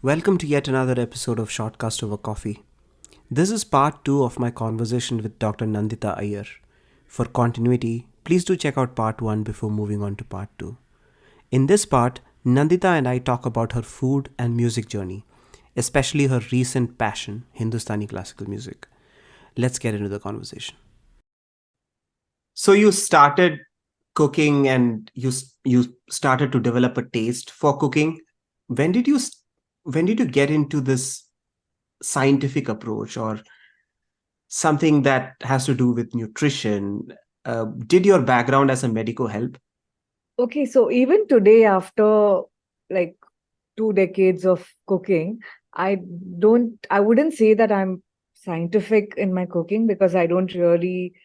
Welcome to yet another episode of Shortcast over Coffee. This is part 2 of my conversation with Dr. Nandita Iyer. For continuity, please do check out part 1 before moving on to part 2. In this part, Nandita and I talk about her food and music journey, especially her recent passion, Hindustani classical music. Let's get into the conversation. So you started cooking and you started to develop a taste for cooking. When did you when did you get into this scientific approach or something that has to do with nutrition? Did your background as a medico help? Okay, so even today, after like 2 decades of cooking, I wouldn't say that I'm scientific in my cooking because I don't really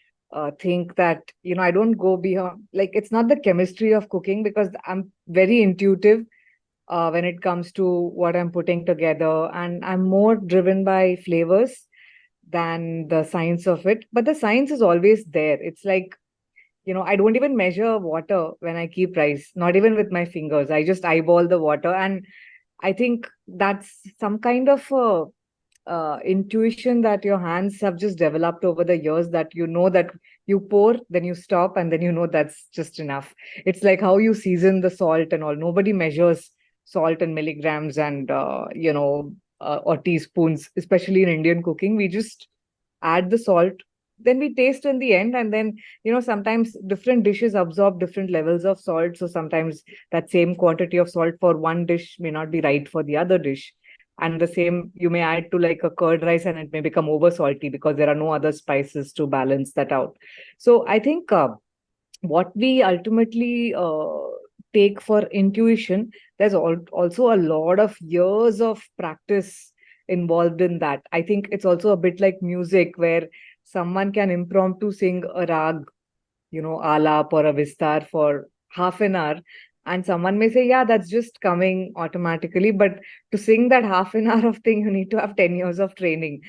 think that, I don't go beyond, like, it's not the chemistry of cooking because I'm very intuitive when it comes to what I'm putting together, and I'm more driven by flavors than the science of it. But the science is always there. It's like, I don't even measure water when I keep rice, not even with my fingers. I just eyeball the water. And I think that's some kind of intuition that your hands have just developed over the years, that that you pour, then you stop, and then that's just enough. It's like how you season the salt and all. Nobody measures salt in milligrams and, or teaspoons, especially in Indian cooking. We just add the salt, then we taste in the end, and then sometimes different dishes absorb different levels of salt, so sometimes that same quantity of salt for one dish may not be right for the other dish, and the same you may add to like a curd rice and it may become over salty because there are no other spices to balance that out. So I think what we ultimately take for intuition, there's also a lot of years of practice involved in that. I think it's also a bit like music, where someone can impromptu sing a rag, alap or a vistar for half an hour, and someone may say, yeah, that's just coming automatically. But to sing that half an hour of thing, you need to have 10 years of training.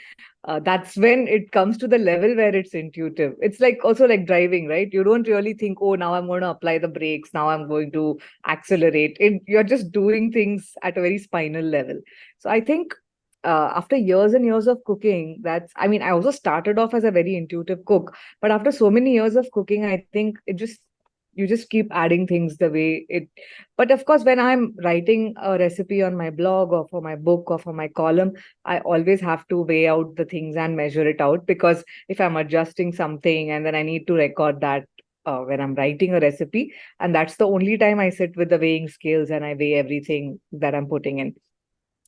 That's when it comes to the level where it's intuitive. It's like also like driving, right? You don't really think, oh, now I'm going to apply the brakes, now I'm going to accelerate it. You're just doing things at a very spinal level. So I think after years and years of cooking, I mean, I also started off as a very intuitive cook, but after so many years of cooking, I think you just keep adding things the way it. But of course, when I'm writing a recipe on my blog or for my book or for my column, I always have to weigh out the things and measure it out, because if I'm adjusting something and then I need to record that when I'm writing a recipe, and that's the only time I sit with the weighing scales and I weigh everything that I'm putting in.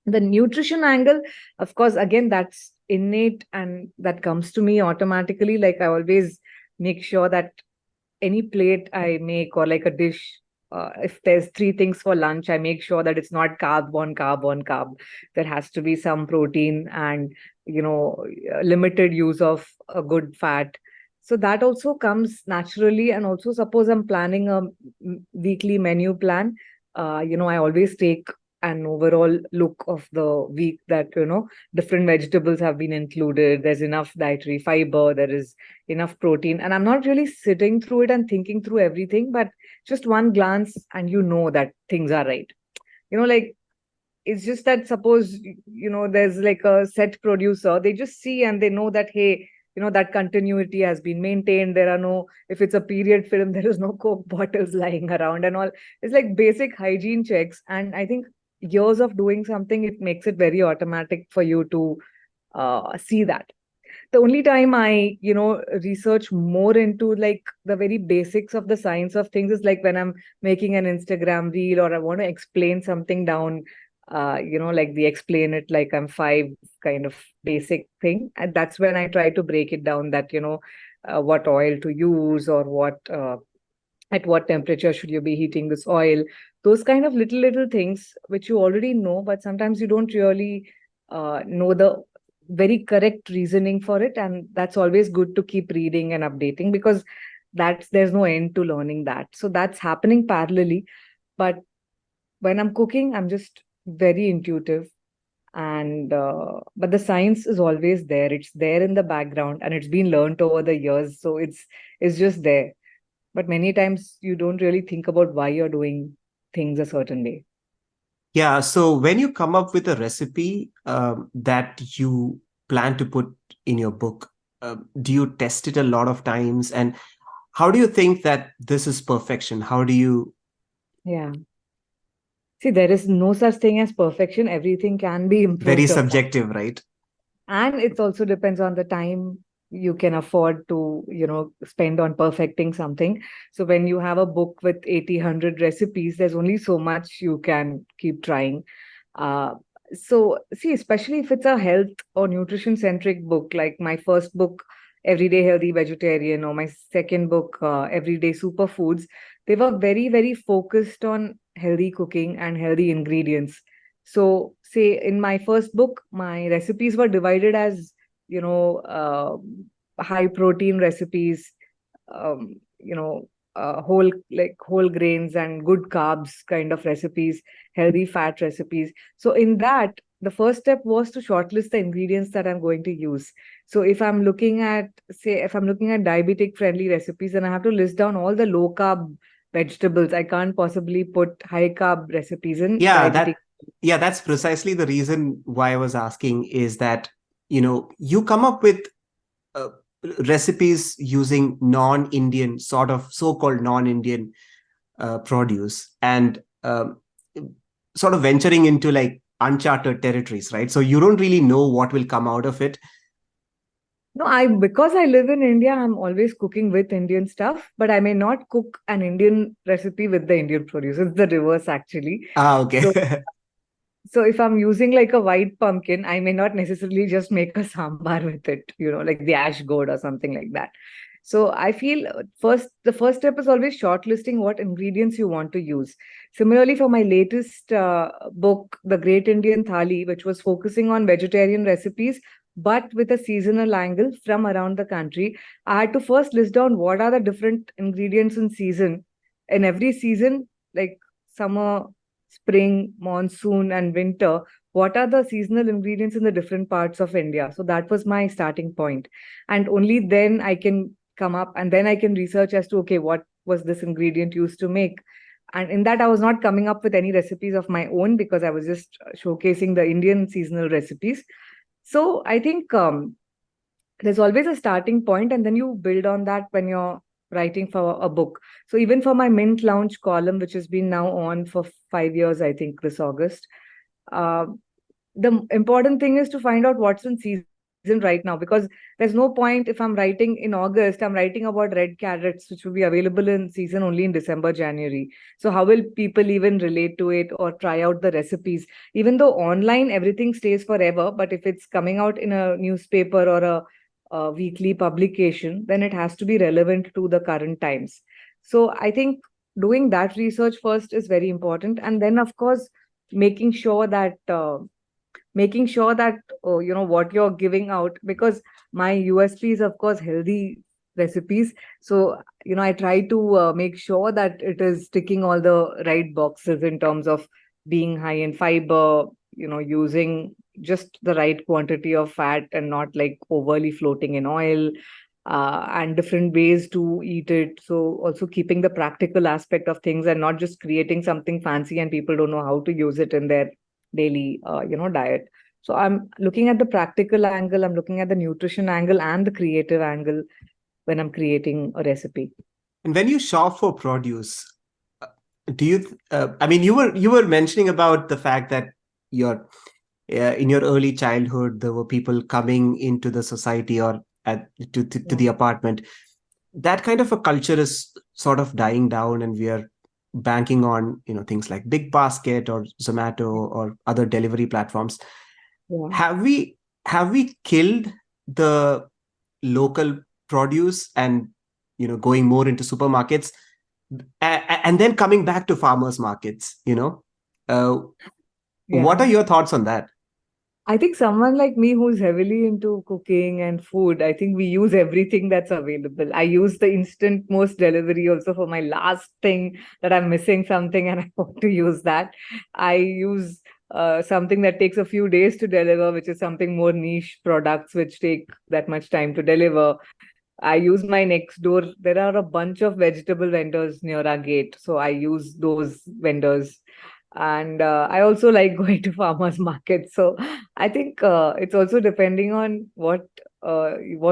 The nutrition angle, of course, again, that's innate and that comes to me automatically. Like, I always make sure that any plate I make, or like a dish, if there's three things for lunch, I make sure that it's not carb on carb on carb. There has to be some protein and, limited use of a good fat. So that also comes naturally. And also, suppose I'm planning a weekly menu plan, I always take an overall look of the week, that, different vegetables have been included, there's enough dietary fiber, there is enough protein, and I'm not really sitting through it and thinking through everything, but just one glance and that things are right. Like, it's just that, suppose, there's like a set producer, they just see and they know that, hey, that continuity has been maintained. There are no, if it's a period film, there is no Coke bottles lying around and all. It's like basic hygiene checks, and I think years of doing something, it makes it very automatic for you to see that. The only time I, research more into like the very basics of the science of things is like when I'm making an Instagram reel, or I want to explain something down, like the explain it like I'm five kind of basic thing. And that's when I try to break it down, that, what oil to use, or at what temperature should you be heating this oil. Those kind of little things which you already know, but sometimes you don't really know the very correct reasoning for it, and that's always good to keep reading and updating, because there's no end to learning that. So that's happening parallelly. But when I'm cooking, I'm just very intuitive, and but the science is always there. It's there in the background, and it's been learned over the years, so it's just there. But many times you don't really think about why you're doing things a certain way. Yeah. So when you come up with a recipe that you plan to put in your book, do you test it a lot of times? And how do you think that this is perfection? How do you, Yeah. See, there is no such thing as perfection. Everything can be very improved upon. subjective, right? And it also depends on the time you can afford to, spend on perfecting something. So when you have a book with 80, 100 recipes, there's only so much you can keep trying. uh, so see, especially if it's a health or nutrition centric book, like my first book, Everyday Healthy Vegetarian, or my second book, Everyday Superfoods, they were very, very focused on healthy cooking and healthy ingredients. So, say in my first book, my recipes were divided as, you know, high protein recipes, whole grains and good carbs kind of recipes, healthy fat recipes. So, in that, the first step was to shortlist the ingredients that I'm going to use. So, if I'm looking at diabetic friendly recipes, then I have to list down all the low carb vegetables. I can't possibly put high carb recipes in Yeah, diabetic. that's precisely the reason why I was asking is that, you come up with uh, recipes using non-Indian, sort of so-called non-Indian produce, and sort of venturing into like uncharted territories, right? So you don't really know what will come out of it. No, I because I live in India, I'm always cooking with Indian stuff, but I may not cook an Indian recipe with the Indian produce. It's the reverse actually. Ah, So okay. so if I'm using like a white pumpkin, I may not necessarily just make a sambar with it, like the ash gourd or something like that. So I feel the first step is always shortlisting what ingredients you want to use. Similarly, for my latest book, The Great Indian Thali, which was focusing on vegetarian recipes, but with a seasonal angle from around the country, I had to first list down what are the different ingredients in season. In every season, like summer, spring, monsoon, and winter, what are the seasonal ingredients in the different parts of India? So that was my starting point. And only then I can come up and then I can research as to, okay, what was this ingredient used to make? And in that, I was not coming up with any recipes of my own because I was just showcasing the Indian seasonal recipes. So I think there's always a starting point and then you build on that when you're writing for a book. So even for my Mint Lounge column, which has been now on for 5 years, I think this August, uh, the important thing is to find out what's in season right now, because there's no point if I'm writing in August, I'm writing about red carrots, which will be available in season only in December, January. So how will people even relate to it or try out the recipes? Even though online everything stays forever, but if it's coming out in a newspaper or a weekly publication, then it has to be relevant to the current times. So I think doing that research first is very important, and then of course making sure that what you're giving out, because my USP is of course healthy recipes. So I try to make sure that it is ticking all the right boxes in terms of being high in fiber, using just the right quantity of fat and not like overly floating in oil, and different ways to eat it. So also keeping the practical aspect of things and not just creating something fancy and people don't know how to use it in their daily diet. So I'm looking at the practical angle, I'm looking at the nutrition angle and the creative angle when I'm creating a recipe. And when you shop for produce, uh, do you? I mean, you were mentioning about the fact that your in your early childhood there were people coming into the society or to Yeah. the apartment. That kind of a culture is sort of dying down, and we are banking on things like Big Basket or Zomato or other delivery platforms. Yeah. Have we killed the local produce and going more into supermarkets, and then coming back to farmers markets? uh, what Yeah. are your thoughts on that? I think someone like me who's heavily into cooking and food, I think we use everything that's available. I use the instant most delivery also for my last thing that I'm missing something and I want to use that. I use something that takes a few days to deliver, which is something more niche products which take that much time to deliver. I use my next door. There are a bunch of vegetable vendors near our gate. So I use those vendors. And I also like going to farmers markets. So I think it's also depending on what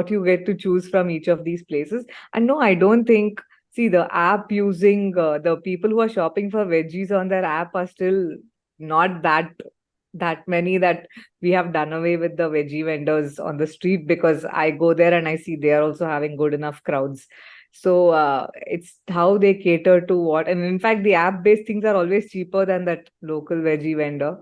you get to choose from each of these places. And no, I don't think. See, the app using the people who are shopping for veggies on their app are still not that many, that we have done away with the veggie vendors on the street, because I go there and I see they are also having good enough crowds. So it's how they cater to what. And in fact, the app based things are always cheaper than that local veggie vendor.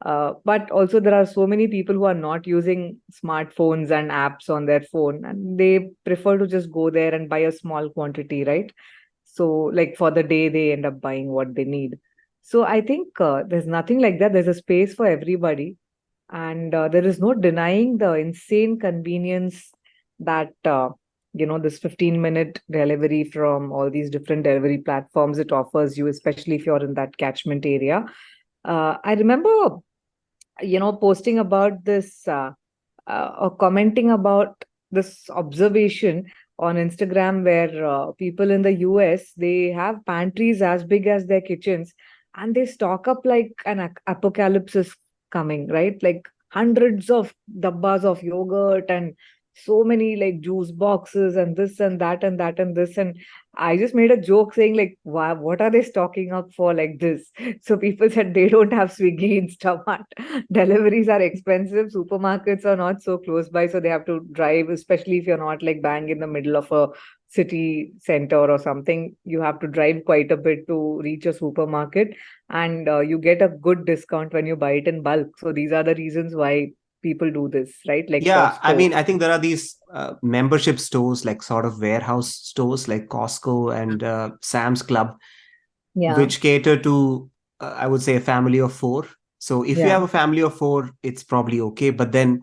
But also, there are so many people who are not using smartphones and apps on their phone, and they prefer to just go there and buy a small quantity, right? So, like for the day, they end up buying what they need. So, I think there's nothing like that. There's a space for everybody, and there is no denying the insane convenience that this 15-minute delivery from all these different delivery platforms it offers you, especially if you're in that catchment area. I remember posting about this or commenting about this observation on Instagram, where people in the US, they have pantries as big as their kitchens, and they stock up like an apocalypse is coming, right? Like hundreds of dabbas of yogurt and so many like juice boxes and this and that and that and this. And I just made a joke saying like, wow, what are they stocking up for like this? So people said they don't have Swiggy Instamart. Deliveries are expensive. Supermarkets are not so close by, so they have to drive, especially if you're not like bang in the middle of a city center or something. You have to drive quite a bit to reach a supermarket, and you get a good discount when you buy it in bulk. So these are the reasons why people do this, right? Like Yeah, I Costco. mean, I think there are these membership stores, like sort of warehouse stores like Costco and Sam's Club, Yeah, which cater to, I would say, a family of four. So if you yeah. have a family of four, it's probably okay. But then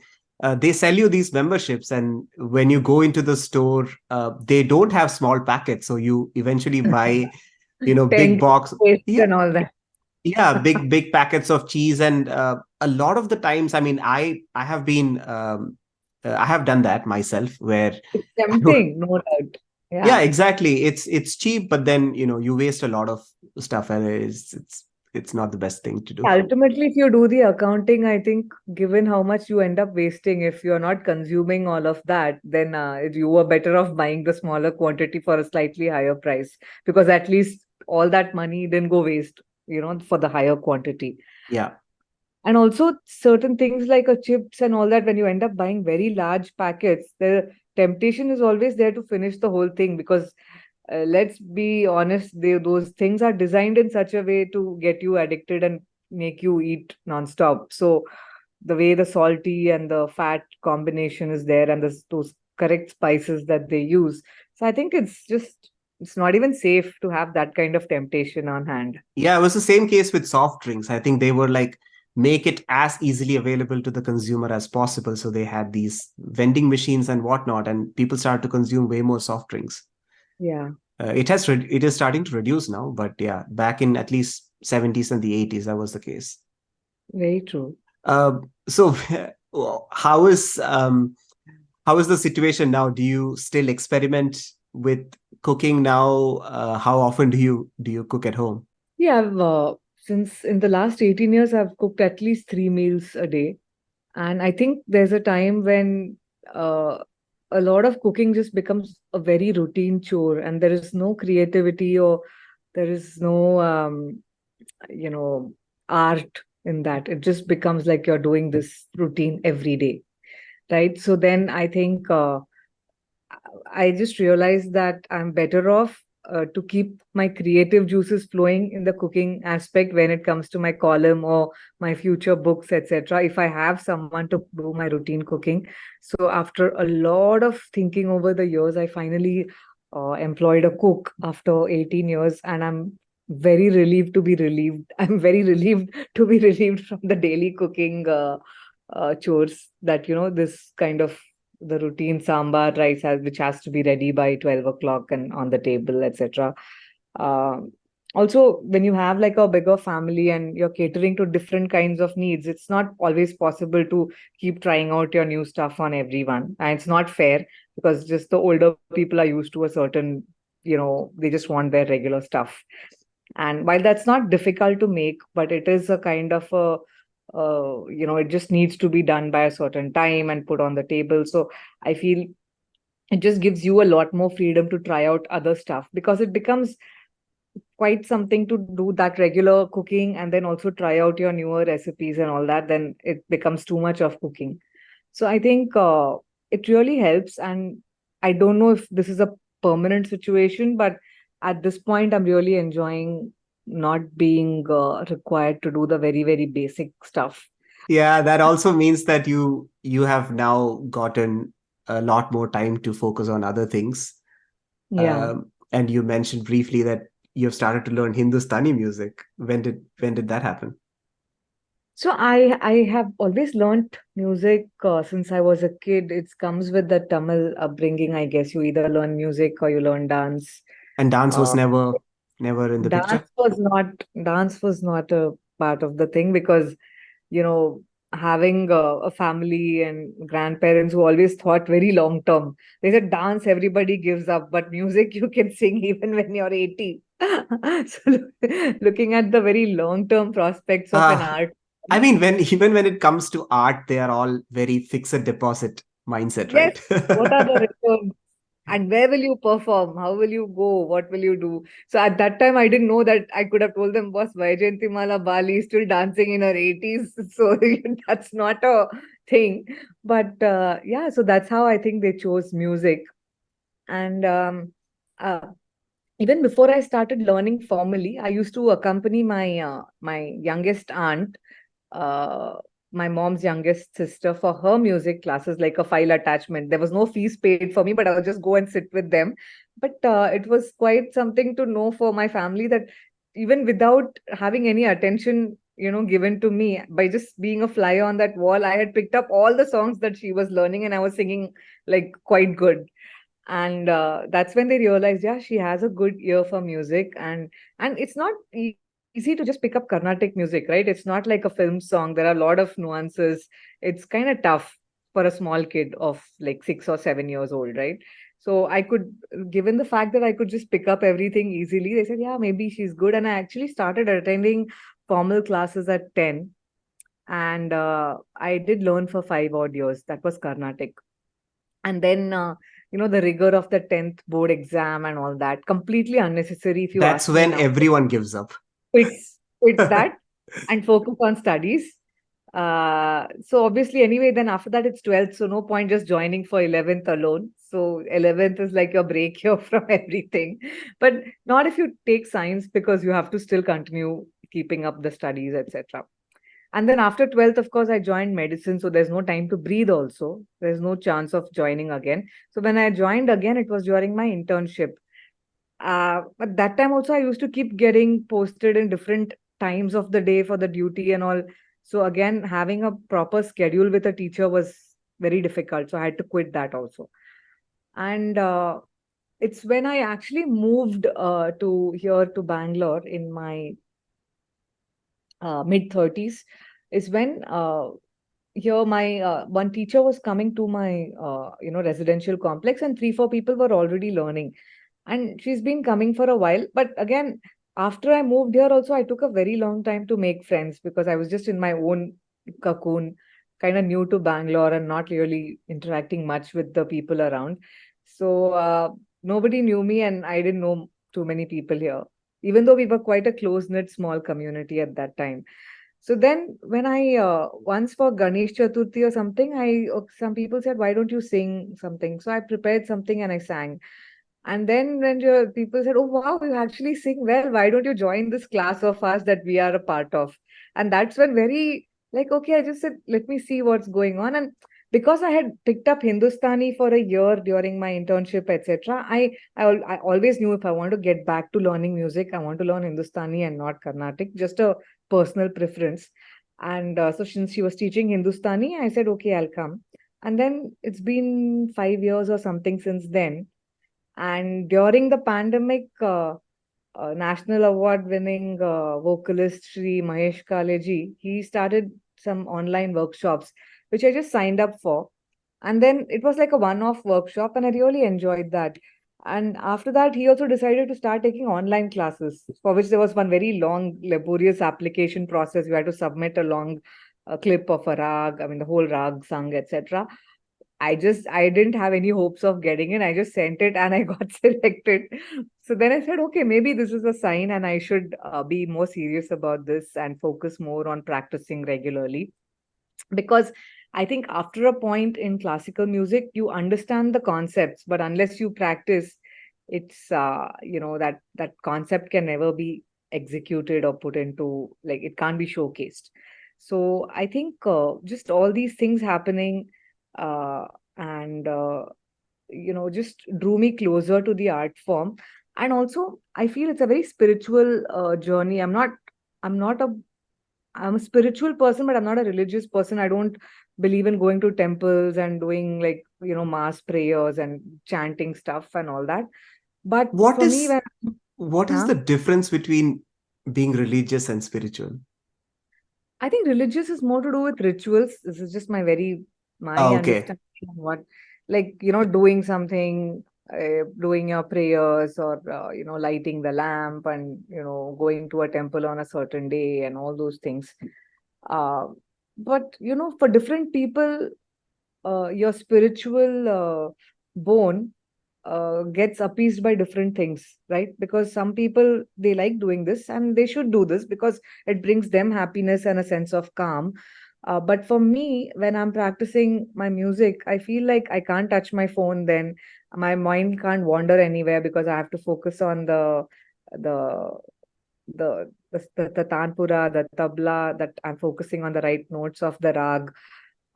they sell you these memberships, and when you go into the store, they don't have small packets. So you eventually buy, 10 big box. paste Yeah, and all that. yeah, big packets of cheese, and a lot of the times, I mean, I have been I have done that myself, where It's tempting, no doubt. yeah, Yeah. exactly, it's cheap, but then you waste a lot of stuff, and it's not the best thing to do. Ultimately, if you do the accounting, I think given how much you end up wasting, if you're not consuming all of that, then you are better off buying the smaller quantity for a slightly higher price, because at least all that money didn't go waste, for the higher quantity. Yeah, And also certain things like chips and all that, when you end up buying very large packets, the temptation is always there to finish the whole thing, because let's be honest, those things are designed in such a way to get you addicted and make you eat nonstop. So the way the salty and the fat combination is there, and those correct spices that they use. So I think it's not even safe to have that kind of temptation on hand. yeah, it was the same case with soft drinks. I think they were like, make it as easily available to the consumer as possible, so they had these vending machines and whatnot, and people started to consume way more soft drinks. Yeah, It is starting to reduce now, but yeah, back in at least 70s and the 80s, that was the case. very true. So how is how is the situation now? Do you still experiment with cooking now? How often do you cook at home? Yeah, since in the last 18 years, I've cooked at least 3 meals a day. And I think there's a time when uh, a lot of cooking just becomes a very routine chore, and there is no creativity, or there is no, you know, art in that. It just becomes like you're doing this routine every day, right? So then I think I just realized that I'm better off to keep my creative juices flowing in the cooking aspect when it comes to my column or my future books, etc. If I have someone to do my routine cooking. So, after a lot of thinking over the years, I finally employed a cook after 18 years, and I'm very relieved to be relieved. I'm very relieved to be relieved from the daily cooking chores, that, this kind of the routine sambar rice which has to be ready by 12 o'clock and on the table, etc. Um, Also, when you have like a bigger family and you're catering to different kinds of needs, it's not always possible to keep trying out your new stuff on everyone. And it's not fair, because just the older people are used to a certain, they just want their regular stuff. And while that's not difficult to make, but it is a kind of a, it just needs to be done by a certain time and put on the table. So I feel it just gives you a lot more freedom to try out other stuff, because it becomes quite something to do that regular cooking and then also try out your newer recipes and all that. Then it becomes too much of cooking. So I think it really helps. And I don't know if this is a permanent situation, but at this point, I'm really enjoying not being required to do the very, very basic stuff. Yeah, that also means that you have now gotten a lot more time to focus on other things. Yeah. And you mentioned briefly that you've started to learn Hindustani music. When did that happen? So I have always learnt music since I was a kid. It comes with the Tamil upbringing, I guess. You either learn music or you learn dance. And dance was Uh, never in the dance picture. was not dance was not a part of the thing, because you know, having a family and grandparents who always thought very long term. They said dance everybody gives up, but music you can sing even when you're 80. So looking at the very long term prospects of an Uh, art. I mean, when even when it comes to art, they are all very fixed deposit mindset, Yes, right? what are the returns? And where will you perform? How will you go? What will you do? So at that time, I didn't know that I could have told them, boss, Vaijayantimala Bali is still dancing in her 80s. So that's not a thing. But yeah, so that's how I think they chose music. And uh, even before I started learning formally, I used to accompany my youngest aunt, uh, my mom's youngest sister, for her music classes, like a file attachment. There was no fees paid for me, but I would just go and sit with them. But it was quite something to know for my family that even without having any attention, given to me, by just being a fly on that wall, I had picked up all the songs that she was learning and I was singing like quite good. And that's when they realized, yeah, she has a good ear for music. And it's not easy to just pick up Carnatic music, right? It's not like a film song. There are a lot of nuances. It's kind of tough for a small kid of like 6 or 7 years old, right? So I could, given the fact that I could just pick up everything easily, they said, yeah, maybe she's good. And I actually started attending formal classes at 10. And I did learn for 5 odd years. That was Carnatic. And then the rigor of the 10th board exam and all that, completely unnecessary if you That's ask me when now. everyone gives up. Quit that and focus on studies. So obviously, anyway, then after that it's 12th, so no point just joining for 11th alone. So 11th is like your break here from everything. But not if you take science, because you have to still continue keeping up the studies, etc. And then after 12th, of course, I joined medicine. So there's no time to breathe also. There's no chance of joining again. So when I joined again, it was during my internship. But that time also, I used to keep getting posted in different times of the day for the duty and all. So again, having a proper schedule with a teacher was very difficult. So I had to quit that also. And it's when I actually moved to here to Bangalore in my mid 30s, is when here my one teacher was coming to my residential complex, and 3 4 people were already learning, and she's been coming for a while. But again, after I moved here also, I took a very long time to make friends, because I was just in my own cocoon, kind of new to Bangalore and not really interacting much with the people around. So nobody knew me and I didn't know too many people here, even though we were quite a close knit small community at that time. So then, when I once for Ganesh Chaturthi or something, some people said, "Why don't you sing something?" So I prepared something and I sang. And then when your people said, "Oh wow, you actually sing well. Why don't you join this class of us that we are a part of?" And that's when very like, okay, I just said, "Let me see what's going on." And because I had picked up Hindustani for a year during my internship, etc., I always knew if I want to get back to learning music, I want to learn Hindustani and not Carnatic. Just a personal preference. And so since she was teaching Hindustani, I said, okay, I'll come. And then it's been 5 years or something since then. And during the pandemic, national award winning vocalist Sri Mahesh Kaleji, he started some online workshops, which I just signed up for. And then it was like a one off workshop, and I really enjoyed that. And after that, he also decided to start taking online classes, for which there was one very long, laborious application process. You had to submit a long clip of a rag, I mean, the whole rag sung, etc. I didn't have any hopes of getting in. I just sent it and I got selected. So then I said, okay, maybe this is a sign and I should be more serious about this and focus more on practicing regularly. Because I think after a point in classical music, you understand the concepts, but unless you practice, it's that concept can never be executed or put into, like, it can't be showcased. So I think just all these things happening, uh, and just drew me closer to the art form. And also I feel it's a very spiritual journey. I'm not a I'm a spiritual person, but I'm not a religious person. I don't believe in going to temples and doing, like, mass prayers and chanting stuff and all that. But What for me, is when what is huh? the difference between being religious and spiritual? I think religious is more to do with rituals. This is just my Okay. understanding of what, like, doing something, doing your prayers, or lighting the lamp, and going to a temple on a certain day and all those things. Uh, but for different people, your spiritual bone gets appeased by different things, right? Because some people, they like doing this and they should do this because it brings them happiness and a sense of calm. But for me, when I'm practicing my music, I feel like I can't touch my phone. Then my mind can't wander anywhere because I have to focus on the the tanpura, the tabla, that I'm focusing on the right notes of the rag.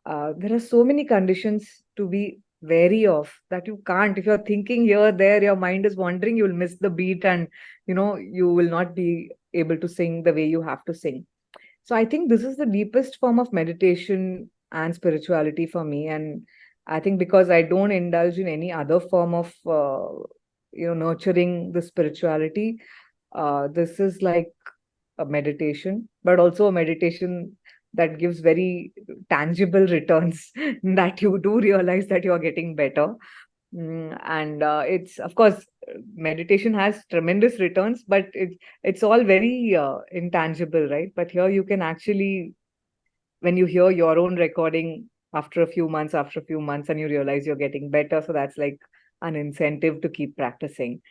There are so many conditions to be wary of that you can't. If you're thinking here, there, your mind is wandering, you'll miss the beat, and you will not be able to sing the way you have to sing. So I think this is the deepest form of meditation and spirituality for me. And I think because I don't indulge in any other form of nurturing the spirituality, this is like a meditation, but also a meditation that gives very tangible returns, that you do realize that you are getting better. And it's, of course, meditation has tremendous returns, but it's all very intangible, right? But here you can actually, when you hear your own recording after a few months, and you realize you're getting better, so that's like an incentive to keep practicing.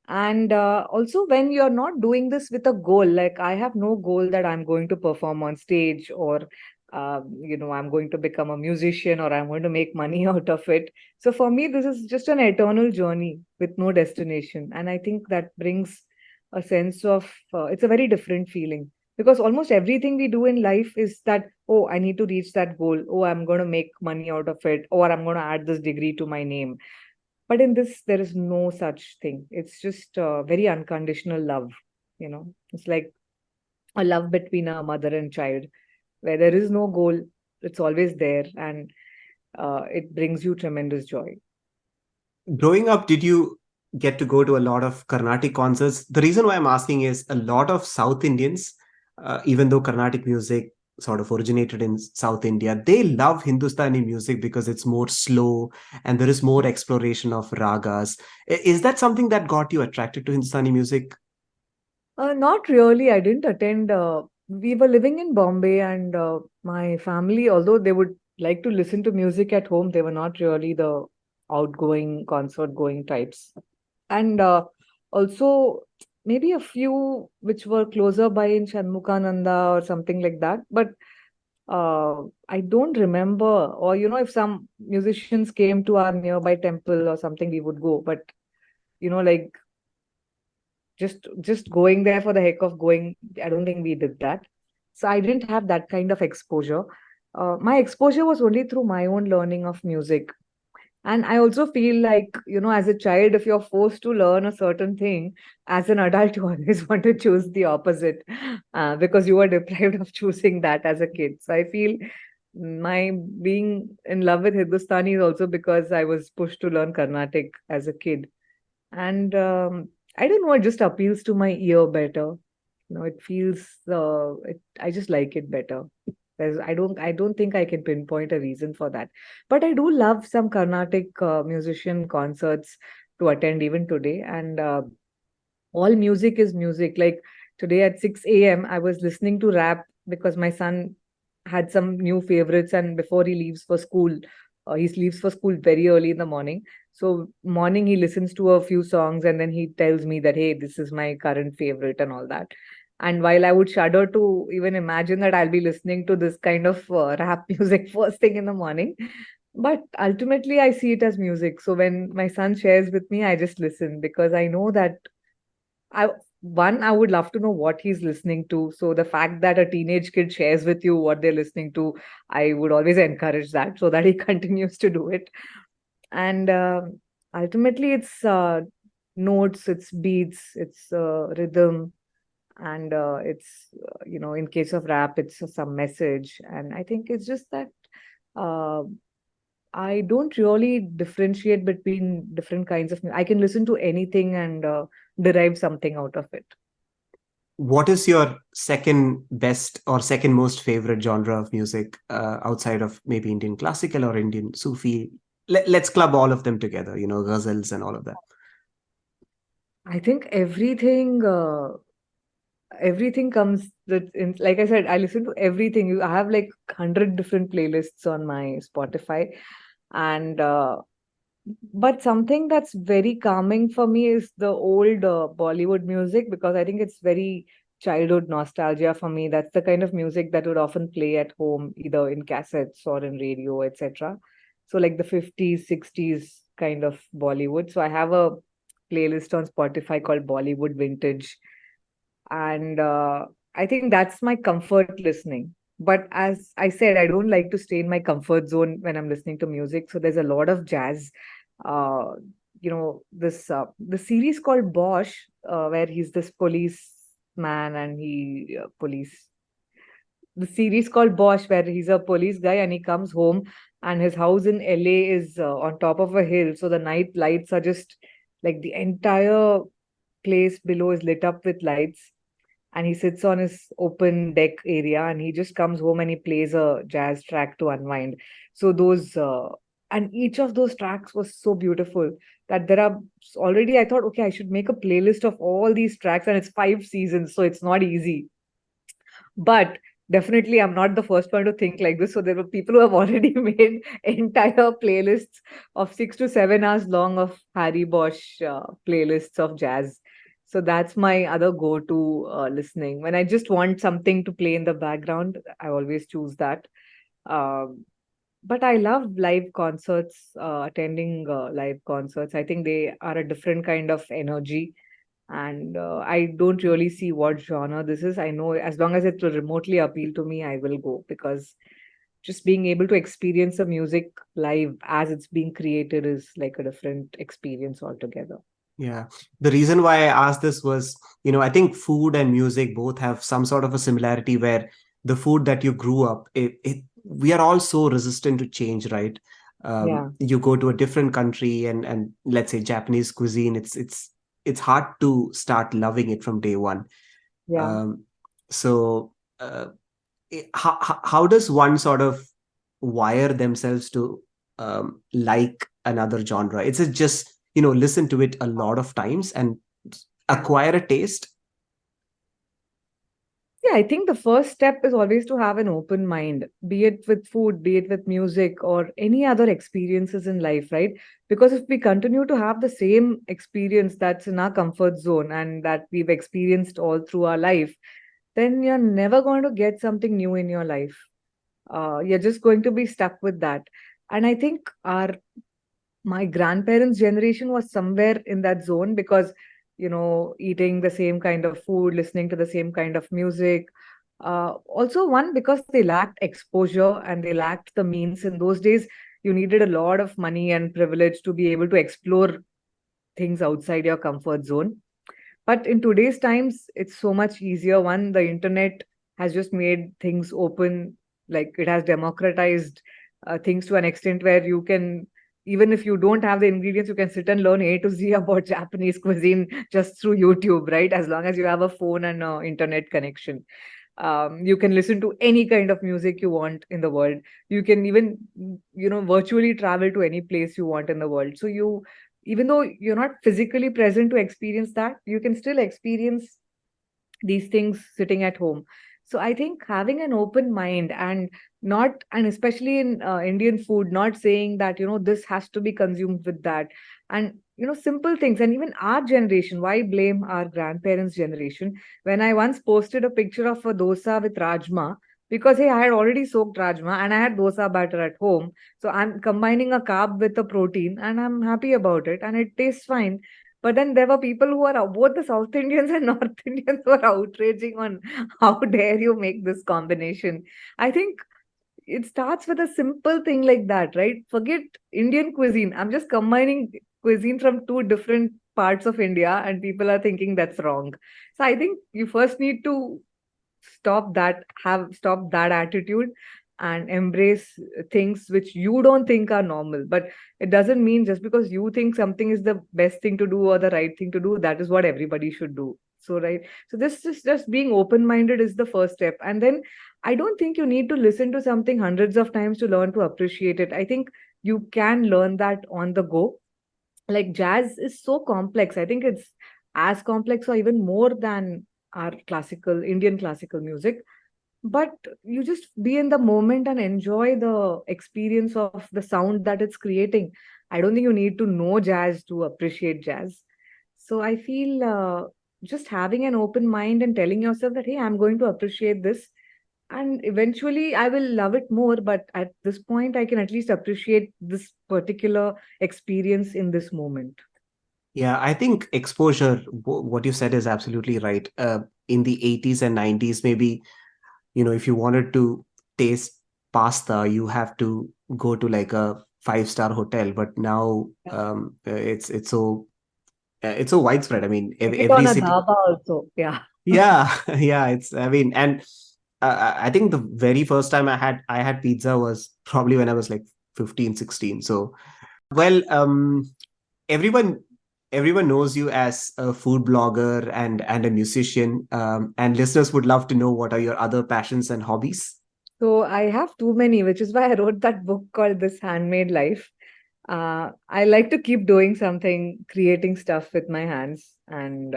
And also, when you're not doing this with a goal, like I have no goal that I'm going to perform on stage, or I'm going to become a musician, or I'm going to make money out of it. So for me, this is just an eternal journey with no destination. And I think that brings a sense of, it's a very different feeling, because almost everything we do in life is that, oh, I need to reach that goal. Oh, I'm going to make money out of it, or I'm going to add this degree to my name. But in this, there is no such thing. It's just very unconditional love. It's like a love between a mother and child, where there is no goal. It's always there, and it brings you tremendous joy. Growing up, did you get to go to a lot of Carnatic concerts? The reason why I'm asking is a lot of South Indians, even though Carnatic music sort of originated in South India, they love Hindustani music because it's more slow and there is more exploration of ragas. Is that something that got you attracted to Hindustani music? Not really. I didn't attend. We were living in Bombay, and my family, although they would like to listen to music at home, they were not really the outgoing concert going types. And also, maybe a few which were closer by in Shanmukananda or something like that. But I don't remember. Or, if some musicians came to our nearby temple or something, we would go. But, like, just going there for the heck of going, I don't think we did that. So I didn't have that kind of exposure. My exposure was only through my own learning of music. And I also feel like, as a child, if you're forced to learn a certain thing, as an adult, you always want to choose the opposite, because you were deprived of choosing that as a kid. So I feel my being in love with Hindustani is also because I was pushed to learn Carnatic as a kid. And I don't know, it just appeals to my ear better. It feels, I just like it better. I don't think I can pinpoint a reason for that. But I do love some Carnatic musician concerts. to attend even today. And all music is music. Like today at 6 a.m., I was listening to rap because my son had some new favorites, and before he leaves for school, he leaves for school very early in the morning. So morning he listens to a few songs and then he tells me that, hey, this is my current favorite and all that. And while I would shudder to even imagine that I'll be listening to this kind of rap music first thing in the morning, but ultimately I see it as music. So when my son shares with me, I just listen because I know that I I would love to know what he's listening to. So the fact that a teenage kid shares with you what they're listening to, I would always encourage that so that he continues to do it. And ultimately, it's notes, it's beats, it's rhythm, and it's in case of rap, it's some message. And I think it's just that. Uh, I don't really differentiate between different kinds of music. I can listen to anything and derive something out of it. What is your second best or second most favorite genre of music outside of maybe Indian classical or Indian Sufi? Let's club all of them together, ghazals and all of that. I think everything comes with in, like I said, I listen to everything. I have like 100 different playlists on my Spotify, and but something that's very calming for me is the old Bollywood music because I think it's very childhood nostalgia for me. That's the kind of music that would often play at home, either in cassettes or in radio, etc. So like the 50s, 60s kind of Bollywood. So I have a playlist on Spotify called Bollywood Vintage, and I think that's my comfort listening. But as I said, I don't like to stay in my comfort zone when I'm listening to music. So there's a lot of jazz. uh this the series called Bosch, where he's this policeman and he police the series called Bosch, where he's a police guy and he comes home and his house in LA is on top of a hill. So the night lights are just like the entire place below is lit up with lights, and he sits on his open deck area and he just comes home and he plays a jazz track to unwind. So those and each of those tracks was so beautiful that there are already, I thought, okay, I should make a playlist of all these tracks, and it's 5 seasons, so it's not easy. But definitely, I'm not the first one to think like this. So there were people who have already made entire playlists of 6 to 7 hours long of Harry Bosch playlists of jazz. So that's my other go-to listening. When I just want something to play in the background, I always choose that. Um, but I love live concerts, attending live concerts. I think they are a different kind of energy, and I don't really see what genre this is. I know as long as it will remotely appeal to me, I will go, because just being able to experience the music live as it's being created is like a different experience altogether. Yeah. The reason why I asked this was, I think food and music both have some sort of a similarity where the food that you grew up, we are all so resistant to change, right? Yeah, You go to a different country and let's say Japanese cuisine, it's hard to start loving it from day one. yeah. Um, so how does one sort of wire themselves to like another genre? It's just listen to it a lot of times and acquire a taste. Yeah, I think the first step is always to have an open mind, be it with food, be it with music, or any other experiences in life, right? Because if we continue to have the same experience that's in our comfort zone and that we've experienced all through our life, then you're never going to get something new in your life. You're just going to be stuck with that. And I think my grandparents' generation was somewhere in that zone because, eating the same kind of food, listening to the same kind of music. Also, one, because they lacked exposure and they lacked the means. In those days, you needed a lot of money and privilege to be able to explore things outside your comfort zone. But in today's times, it's so much easier. One, the internet has just made things open, like it has democratized things to an extent where you can, even if you don't have the ingredients, you can sit and learn A to Z about Japanese cuisine just through YouTube, right? As long as you have a phone and internet connection. You can listen to any kind of music you want in the world. You can even, virtually travel to any place you want in the world. So even though you're not physically present to experience that, you can still experience these things sitting at home. So I think having an open mind, and not, and especially in Indian food, not saying that, this has to be consumed with that. And, simple things. And even our generation, why blame our grandparents' generation? When I once posted a picture of a dosa with rajma, because hey, I had already soaked rajma and I had dosa batter at home. So I'm combining a carb with a protein and I'm happy about it and it tastes fine. But then there were people who are both the South Indians and North Indians were outraging on how dare you make this combination. I think it starts with a simple thing like that, right? Forget Indian cuisine. I'm just combining cuisine from two different parts of India, and people are thinking that's wrong. So I think you first need to stop that attitude and embrace things which you don't think are normal. But it doesn't mean just because you think something is the best thing to do or the right thing to do, that is what everybody should do. So right, so this is just being open minded is the first step. And then I don't think you need to listen to something hundreds of times to learn to appreciate it. I think you can learn that on the go. Like jazz is so complex. I think it's as complex or even more than our classical Indian classical music. But you just be in the moment and enjoy the experience of the sound that it's creating. I don't think you need to know jazz to appreciate jazz. So I feel just having an open mind and telling yourself that, hey, I'm going to appreciate this, and eventually I will love it more. But at this point, I can at least appreciate this particular experience in this moment. Yeah, I think exposure, what you said is absolutely right. In the 80s and 90s, maybe, if you wanted to taste pasta, you have to go to like a five-star hotel. But now it's so widespread. I mean, Get it on every a city. dhaba also. Yeah. Yeah, yeah. I mean, and I think the very first time I had pizza was probably when I was like 15, 16. So, well, everyone everyone knows you as a food blogger and a musician. And listeners would love to know what are your other passions and hobbies. So I have too many, which is why I wrote that book called This Handmade Life. I like to keep doing something, creating stuff with my hands, and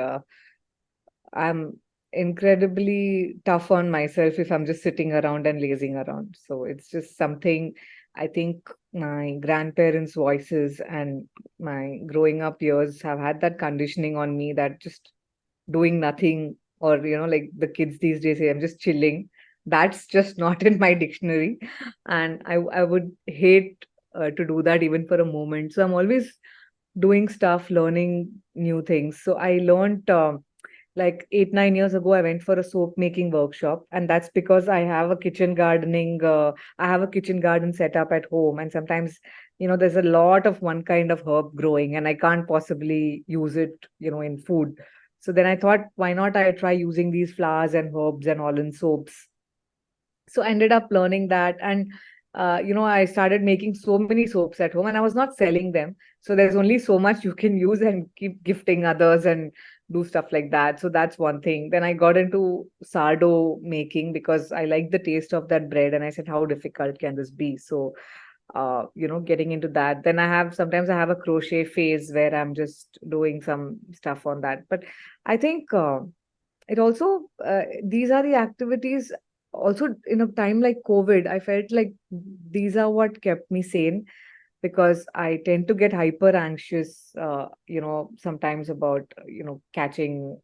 I'm incredibly tough on myself if I'm just sitting around and lazing around. So it's just something I think my grandparents' voices and my growing up years have had that conditioning on me that just doing nothing, or like the kids these days say, I'm just chilling, that's just not in my dictionary. And I would hate to do that even for a moment. So I'm always doing stuff, learning new things. So I learned like 8 9 years ago, I went for a soap making workshop, and that's because I have a kitchen garden set up at home, and sometimes there's a lot of one kind of herb growing and I can't possibly use it in food. So then I thought, why not I try using these flowers and herbs and all in soaps. So I ended up learning that. And I started making so many soaps at home, and I was not selling them. So there's only so much you can use and keep gifting others and do stuff like that. So that's one thing. Then I got into sourdough making because I like the taste of that bread, and I said, how difficult can this be? So getting into that. Then sometimes I have a crochet phase where I'm just doing some stuff on that. But I think it also these are the activities. Also, in a time like COVID, I felt like these are what kept me sane, because I tend to get hyper anxious, sometimes about, catching,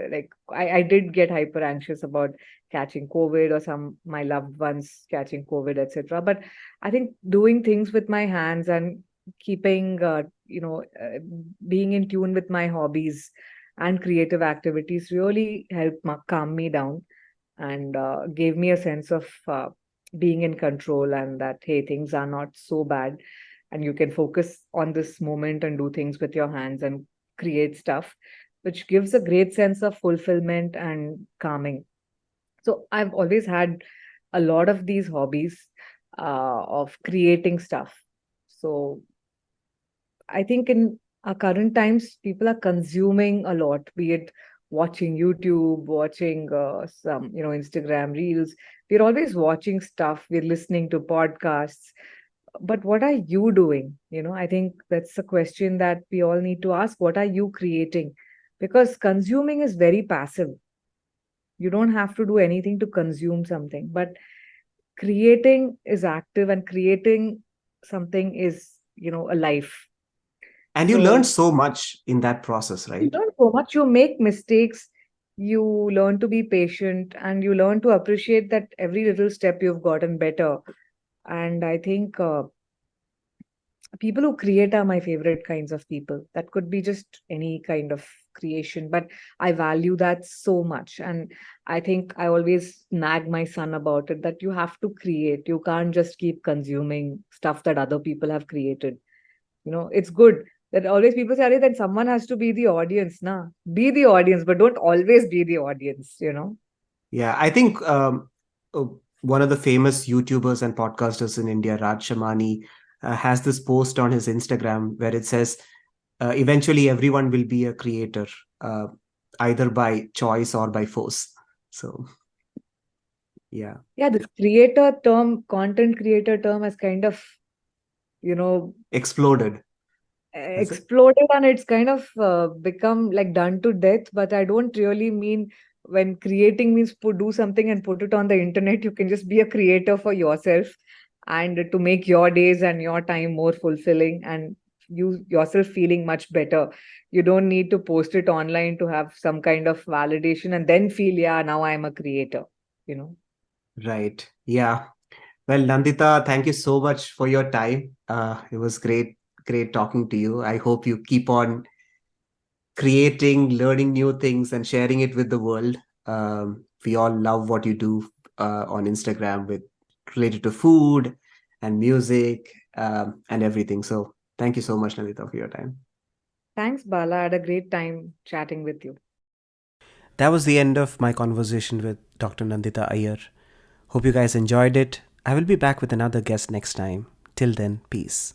like I did get hyper anxious about catching COVID, or some my loved ones catching COVID, etc. But I think doing things with my hands and keeping, being in tune with my hobbies and creative activities really helped calm me down, and gave me a sense of being in control, and that hey, things are not so bad, and you can focus on this moment and do things with your hands and create stuff, which gives a great sense of fulfillment and calming. So I've always had a lot of these hobbies of creating stuff. So I think in our current times, people are consuming a lot, be it watching YouTube, watching some, Instagram reels. We're always watching stuff. We're listening to podcasts. but what are you doing? I think that's a question that we all need to ask. What are you creating? Because consuming is very passive. You don't have to do anything to consume something, but creating is active, and creating something is, a life. And you learn So so much in that process, you right? learn so much, you make mistakes, you learn to be patient, and you learn to appreciate that every little step you've gotten better. And I think people who create are my favorite kinds of people. That could be just any kind of creation, but I value that so much. And I think I always nag my son about it, that you have to create. You can't just keep consuming stuff that other people have created. It's good that always people say, "Arey, that someone has to be the audience, na." Be the audience, but don't always be the audience. Yeah, I think uh, one of the famous YouTubers and podcasters in India, Raj Shamani, has this post on his Instagram where it says, eventually everyone will be a creator, uh, either by choice or by force. So, yeah, Yeah, this creator term, content creator term has kind of, you know, exploded, has it? exploded, and it's kind of become like done to death. But I don't really mean, when creating means do something and put it on the internet. You can just be a creator for yourself, and to make your days and your time more fulfilling, and you yourself feeling much better. You don't need to post it online to have some kind of validation and then feel, yeah, now I'm a creator you know Right. Yeah. Well, Nandita, thank you so much for your time. It was great talking to you. I hope you keep on creating, learning new things, and sharing it with the world. We all love what you do on Instagram with related to food and music and everything. So, thank you so much, Nandita, for your time. Thanks, Bala. I had a great time chatting with you. That was the end of my conversation with Dr. Nandita Iyer. Hope you guys enjoyed it. I will be back with another guest next time. Till then, peace.